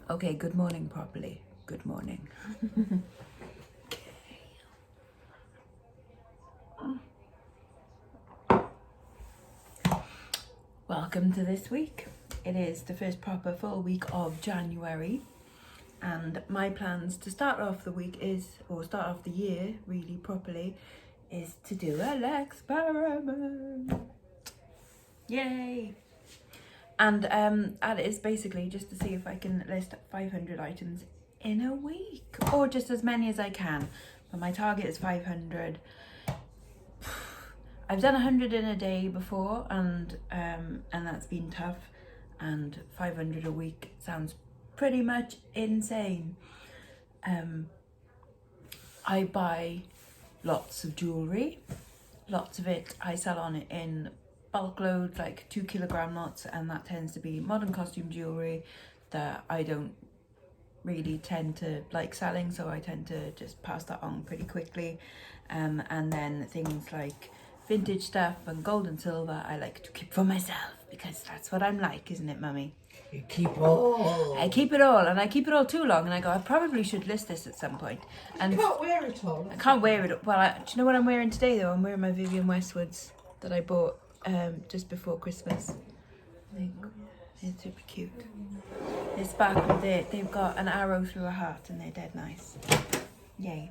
Okay, good morning properly. Good morning. Welcome to this week. It is the first proper full week of January, and my plans to start off the week start off the year really properly, is to do a LEXXPERIMENT. Yay! And that is basically just to see if I can list 500 items in a week, or just as many as I can. But my target is 500. I've done 100 in a day before, and that's been tough. And 500 a week sounds pretty much insane. I buy lots of jewellery. Lots of it I sell on it in bulk loads, like 2 kilogram lots, and that tends to be modern costume jewellery that I don't really tend to like selling, so I tend to just pass that on pretty quickly. And then things like vintage stuff and gold and silver I like to keep for myself, because that's what I'm like, isn't it, Mummy? You keep all. I keep it all, and I keep it all too long, and I go, I probably should list this at some point. And You can't wear it all. I can't wear it. Well, do you know what I'm wearing today though? I'm wearing my Vivienne Westwoods that I bought just before Christmas. They're super cute. It's back with it. They've got an arrow through a heart, and they're dead nice. Yay.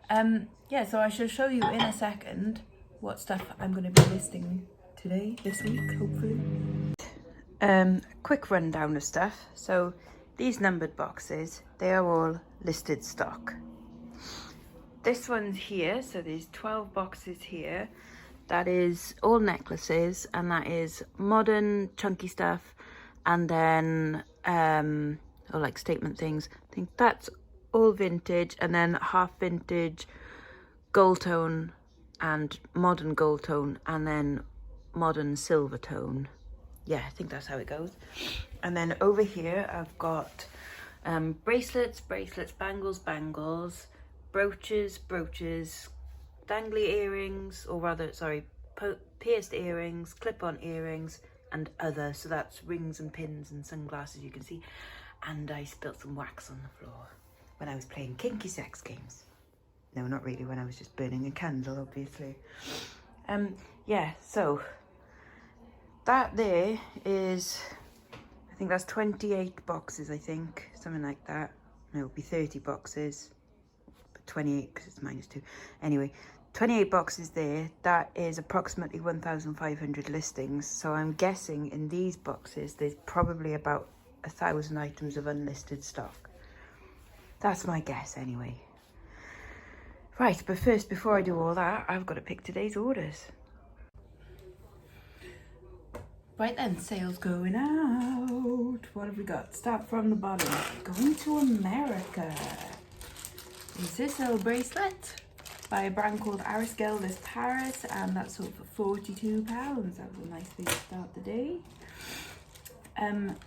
Yeah, so I shall show you in a second what stuff I'm going to be listing this week, hopefully. Quick rundown of stuff. So these numbered boxes, they are all listed stock. This one's here, so there's 12 boxes here. That is all necklaces, and that is modern chunky stuff, and then or like statement things. I think that's all vintage, and then half vintage gold tone and modern gold tone, and then modern silver tone. Yeah, I think that's how it goes. And then over here I've got bracelets, bangles, brooches, dangly earrings, or rather, sorry, pierced earrings, clip-on earrings, and other. So that's rings and pins and sunglasses, you can see. And I spilt some wax on the floor when I was playing kinky sex games. No, not really, when I was just burning a candle, obviously. Yeah, so that there is, I think that's 28 boxes, I think, something like that. No, it'll be 30 boxes, but 28 because it's -2. Anyway, 28 boxes there. That is approximately 1,500 listings. So I'm guessing in these boxes, there's probably about 1,000 items of unlisted stock. That's my guess anyway. Right, but first, before I do all that, I've got to pick today's orders. Right then, sales going out. What have we got? Start from the bottom. Going to America. Is this little bracelet by a brand called Ariskel, this Paris, and that's sold for £42. That was a nice way to start the day.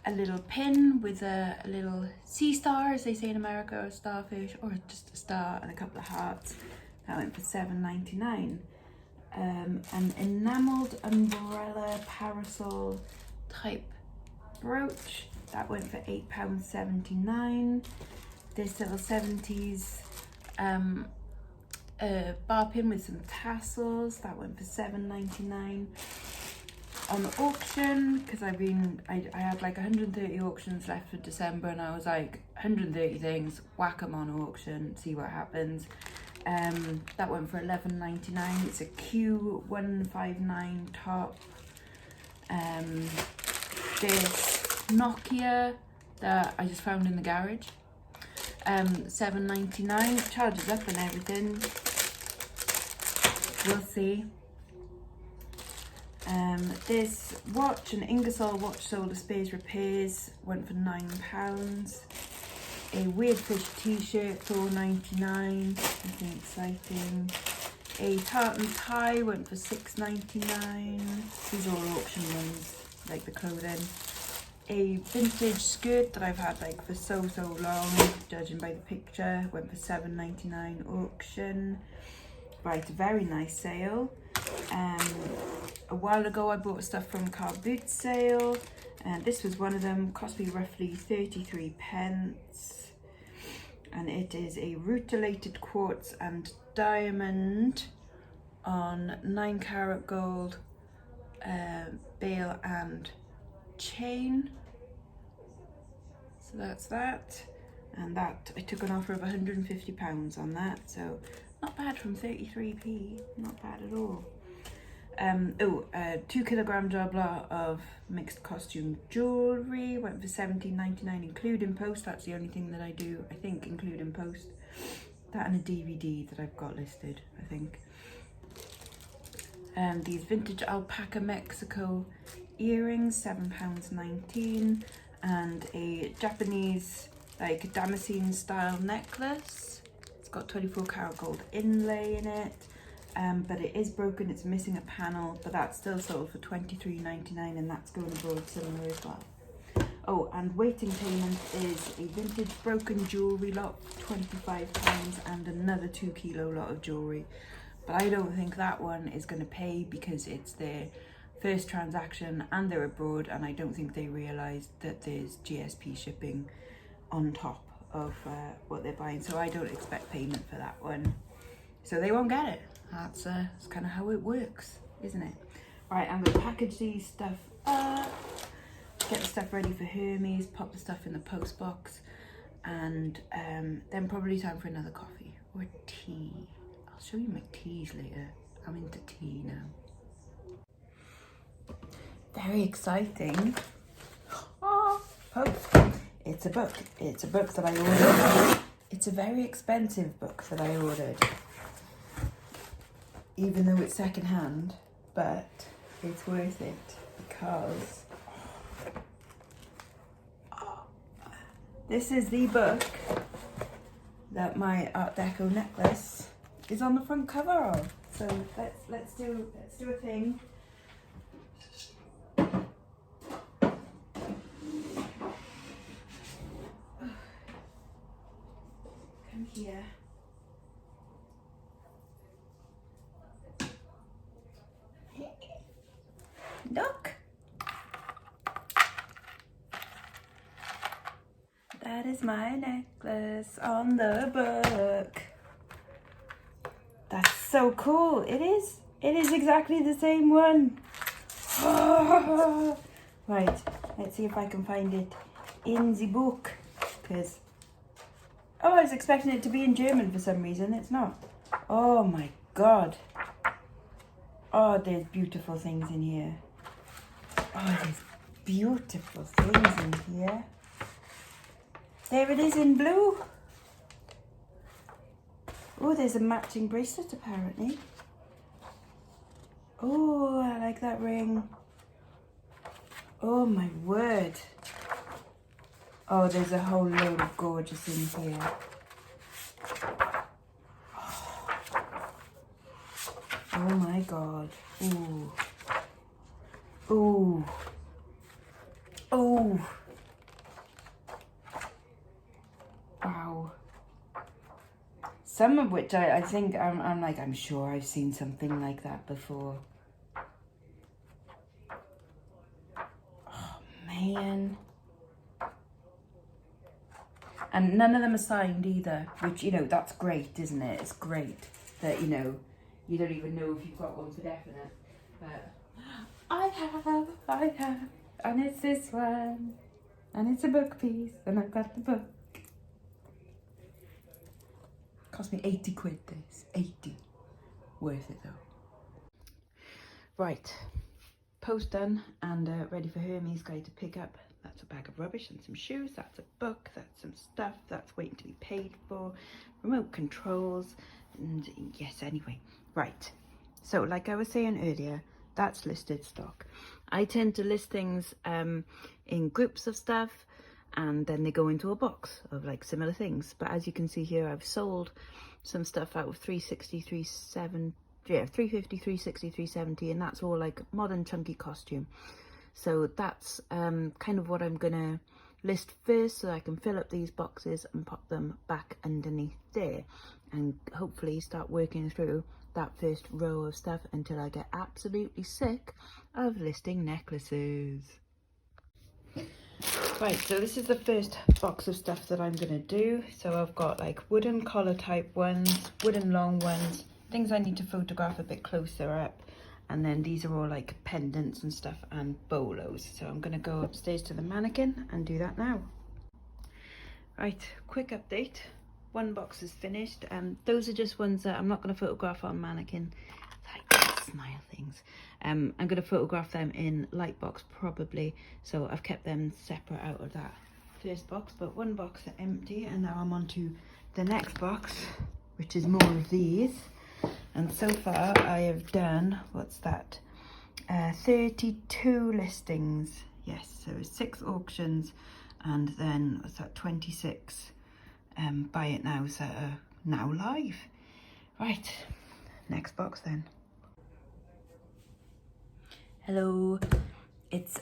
A little pin with a little sea star, as they say in America, or a starfish, or just a star and a couple of hearts. That went for £7.99. An enamelled umbrella parasol type brooch, that went for £8.79. This little 70s bar pin with some tassels, that went for £7.99. On the auction, because I had like 130 auctions left for December, and I was like, 130 things, whack them on auction, see what happens. That went for $11.99. It's a Q159 top. This Nokia that I just found in the garage. $7.99. Charges up and everything. We'll see. This watch, an Ingersoll watch sold as spares repairs, went for £9. A Weird Fish t-shirt, $4.99, nothing exciting. A tartan tie went for $6.99. These are all auction ones, like the clothing. A vintage skirt that I've had like for so long, judging by the picture, went for $7.99 auction. Right, a very nice sale. A while ago I bought stuff from Car Boot sale, and this was one of them, cost me roughly 33 pence. And it is a rutilated quartz and diamond on 9 karat gold bail and chain. So that's that. And that, I took an offer of £150 on that, so not bad from 33p, not bad at all. 2 kilogram job lot of mixed costume jewellery, went for $17.99 including post. That's the only thing that I do, I think, including post. That and a DVD that I've got listed, I think. These vintage alpaca Mexico earrings, £7.19, and a Japanese like Damascene style necklace. It's got 24 karat gold inlay in it. But it is broken, it's missing a panel, but that's still sold for $23.99, and that's going abroad somewhere as well. Oh, and waiting payment is a vintage broken jewellery lot, £25, and another 2 kilo lot of jewellery. But I don't think that one is going to pay because it's their first transaction and they're abroad, and I don't think they realised that there's GSP shipping on top of what they're buying. So I don't expect payment for that one. So they won't get it. That's kind of how it works, isn't it? Right, I'm going to package these stuff up, get the stuff ready for Hermes, pop the stuff in the post box, and then probably time for another coffee or tea. I'll show you my teas later. I'm into tea now. Very exciting. Oh, it's a book. It's a book that I ordered. It's a very expensive book that I ordered. Even though it's secondhand, but it's worth it because this is the book that my Art Deco necklace is on the front cover of. So let's do a thing. Come here. Look, that is my necklace on the book. That's so cool. It is exactly the same one. Right, let's see if I can find it in the book, because I was expecting it to be in German for some reason. It's not. Oh my god. Oh, there's beautiful things in here. Oh, there's beautiful things in here. There it is in blue. Oh, there's a matching bracelet apparently. Oh, I like that ring. Oh my word. Oh, there's a whole load of gorgeous in here. Oh my god. Ooh. Ooh. Oh. Wow. Some of which I think I'm sure I've seen something like that before. Oh man. And none of them are signed either, which, you know, that's great, isn't it? It's great that, you know, you don't even know if you've got one for definite. But I have, and it's this one, and it's a book piece, and I've got the book. Cost me 80 quid this. 80. Worth it though. Right. Post done and ready for Hermes guy to pick up. That's a bag of rubbish and some shoes. That's a book. That's some stuff that's waiting to be paid for. Remote controls. And yes, anyway. Right. So like I was saying earlier, that's listed stock. I tend to list things in groups of stuff, and then they go into a box of like similar things. But as you can see here, I've sold some stuff out of 360, 370, yeah, 350, 360, 370, and that's all like modern chunky costume. So that's kind of what I'm gonna list first, so I can fill up these boxes and pop them back underneath there, and hopefully start working through that first row of stuff until I get absolutely sick of listing necklaces. Right, so this is the first box of stuff that I'm gonna do. So I've got like wooden collar type ones, wooden long ones, things I need to photograph a bit closer up, and then these are all like pendants and stuff and bolos. So I'm gonna go upstairs to the mannequin and do that now. Right, quick update. One box is finished. Those are just ones that I'm not going to photograph on mannequin. Like smile things. I'm going to photograph them in Lightbox probably. So I've kept them separate out of that first box. But one box is empty, and now I'm on to the next box, which is more of these. And so far I have done, what's that? 32 listings. Yes, so 6 auctions, and then what's that? 26. Buy it nows that are now live. Right, next box then. Hello, it's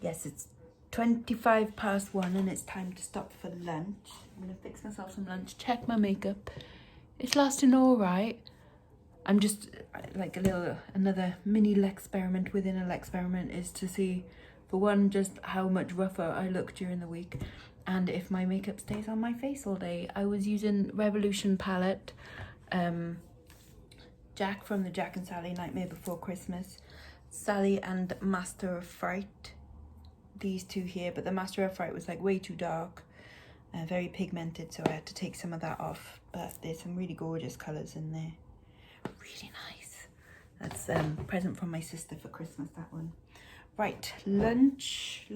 yes, it's 1:25 and it's time to stop for lunch. I'm gonna fix myself some lunch, check my makeup. It's lasting all right. I'm just like another mini LEXXPERIMENT within a LEXXPERIMENT is to see, for one, just how much rougher I look during the week, and if my makeup stays on my face all day. I was using Revolution palette, Jack from the Jack and Sally Nightmare Before Christmas, Sally and Master of Fright, these two here, but the Master of Fright was like way too dark, very pigmented, so I had to take some of that off, but there's some really gorgeous colours in there. Really nice. That's a present from my sister for Christmas, that one. Right, lunch. I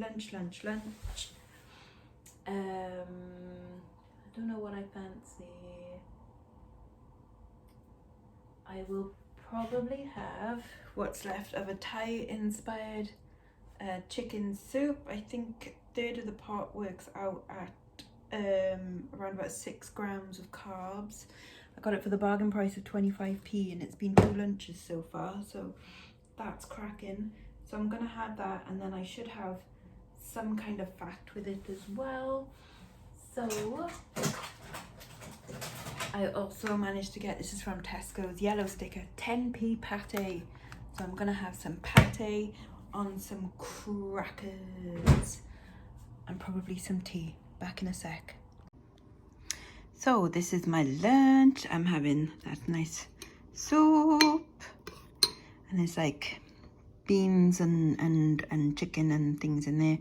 don't know what I fancy. I will probably have what's left of a Thai inspired chicken soup. I think a third of the pot works out at around about 6 grams of carbs. I got it for the bargain price of 25p, and it's been 2 lunches so far, so that's cracking. So I'm gonna have that, and then I should have some kind of fat with it as well. So I also managed to get, this is from Tesco's, yellow sticker, 10p pate. So I'm gonna have some pate on some crackers and probably some tea. Back in a sec. So this is my lunch. I'm having that nice soup, and there's like beans and chicken and things in there,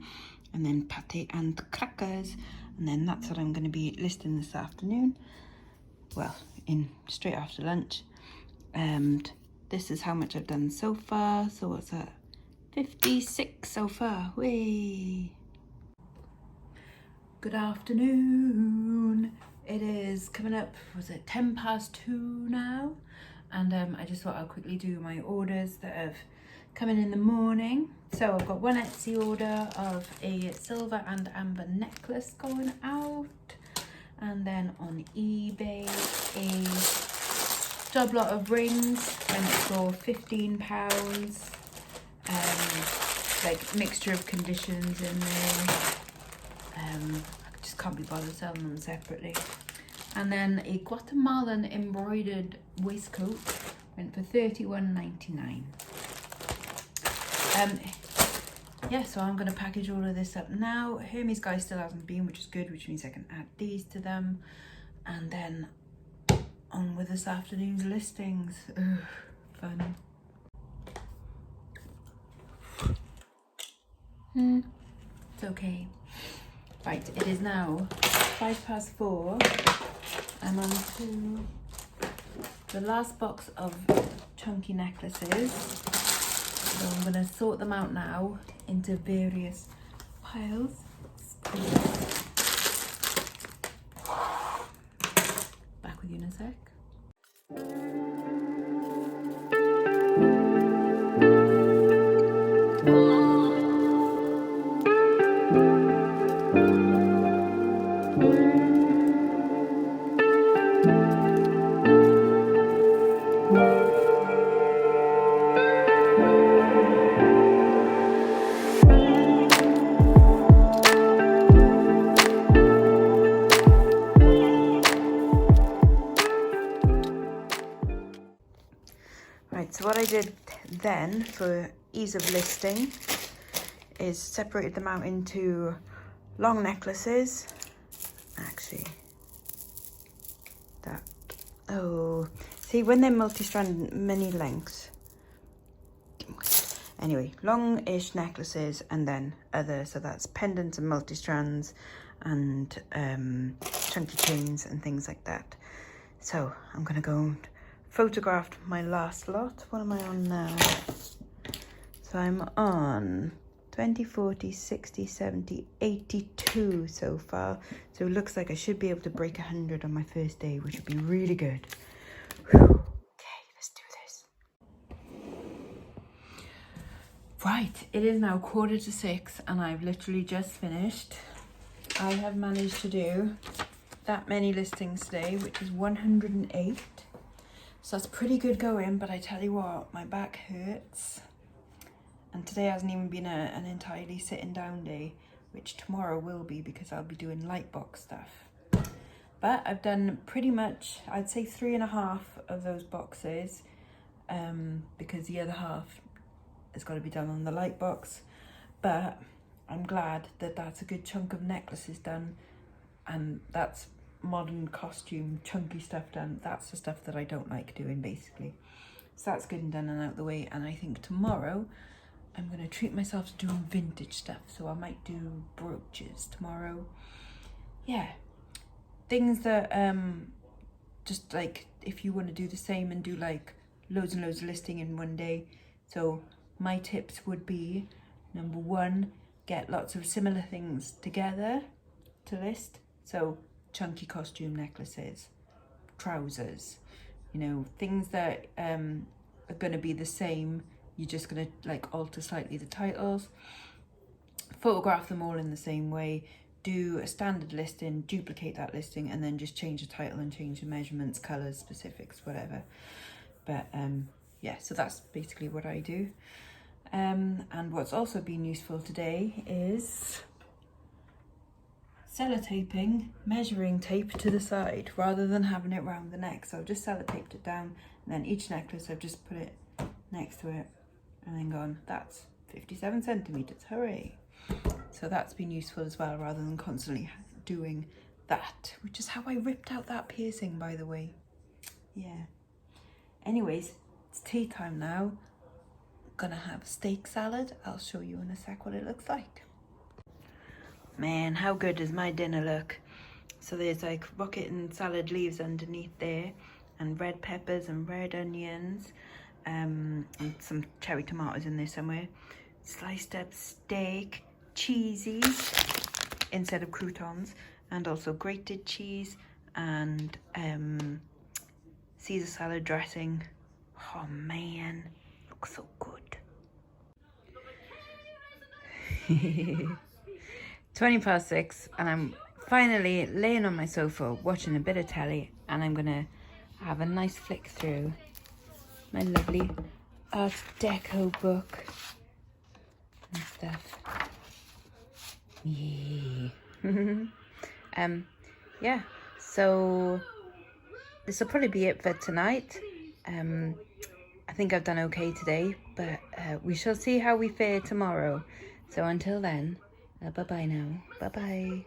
and then pate and crackers, and then that's what I'm going to be listing this afternoon, well, in straight after lunch. And this is how much I've done so far. So what's that? 56 so far. Way. Good afternoon. It is coming up, was it 2:10 now? And I just thought I'll quickly do my orders that have come in the morning. So I've got one Etsy order of a silver and amber necklace going out, and then on eBay a doublet of rings went for £15. Like mixture of conditions in there. I just can't be bothered selling them separately. And then a Guatemalan embroidered waistcoat went for £31.99. Yeah, so I'm going to package all of this up now. Hermes guy still hasn't been, which is good, which means I can add these to them. And then on with this afternoon's listings. Ugh, fun. It's okay. Right, it is now 4:05, I'm on to the last box of chunky necklaces. So I'm going to sort them out now into various piles. Back with you in a sec. Right, so what I did then for ease of listing is separated them out into long necklaces. Actually, that, oh, see when they're multi-strand, many lengths. Anyway, long-ish necklaces and then other, so that's pendants and multi-strands and chunky chains and things like that. So I'm gonna go and photograph my last lot. What am I on now? So I'm on 20, 40, 60, 70, 82 so far. So it looks like I should be able to break 100 on my first day, which would be really good. Whew. Okay, let's do this. Right, it is now 6:15 and I've literally just finished. I have managed to do that many listings today, which is 108. So that's pretty good going, but I tell you what, my back hurts. And today hasn't even been an entirely sitting down day, which tomorrow will be because I'll be doing light box stuff. But I've done pretty much, I'd say 3.5 of those boxes, because the other half has got to be done on the light box. But I'm glad that that's a good chunk of necklaces done, and that's modern costume chunky stuff done. That's the stuff that I don't like doing, basically. So that's good and done and out the way. And I think tomorrow I'm going to treat myself to doing vintage stuff. So I might do brooches tomorrow. Yeah, things that just like if you want to do the same and do like loads and loads of listing in one day. So my tips would be, number one, get lots of similar things together to list. So chunky costume necklaces, trousers, you know, things that are going to be the same. You're just going to like alter slightly the titles, photograph them all in the same way, do a standard listing, duplicate that listing, and then just change the title and change the measurements, colors, specifics, whatever. But yeah, so that's basically what I do. And what's also been useful today is sellotaping measuring tape to the side rather than having it round the neck. So I've just sellotaped it down, and then each necklace I've just put it next to it and then gone, that's 57 centimeters, hooray. So that's been useful as well, rather than constantly doing that, which is how I ripped out that piercing, by the way. Yeah. Anyways, it's tea time now. Gonna have a steak salad. I'll show you in a sec what it looks like. Man, how good does my dinner look? So there's like rocket and salad leaves underneath there, and red peppers and red onions, and some cherry tomatoes in there somewhere. Sliced up steak, cheesies instead of croutons, and also grated cheese and Caesar salad dressing. Oh man, looks so good. 6:20 and I'm finally laying on my sofa watching a bit of telly, and I'm gonna have a nice flick through my lovely Art Deco book and stuff. Yeah. Yeah, so this will probably be it for tonight. I think I've done okay today, but we shall see how we fare tomorrow. So until then, bye-bye now. Bye-bye.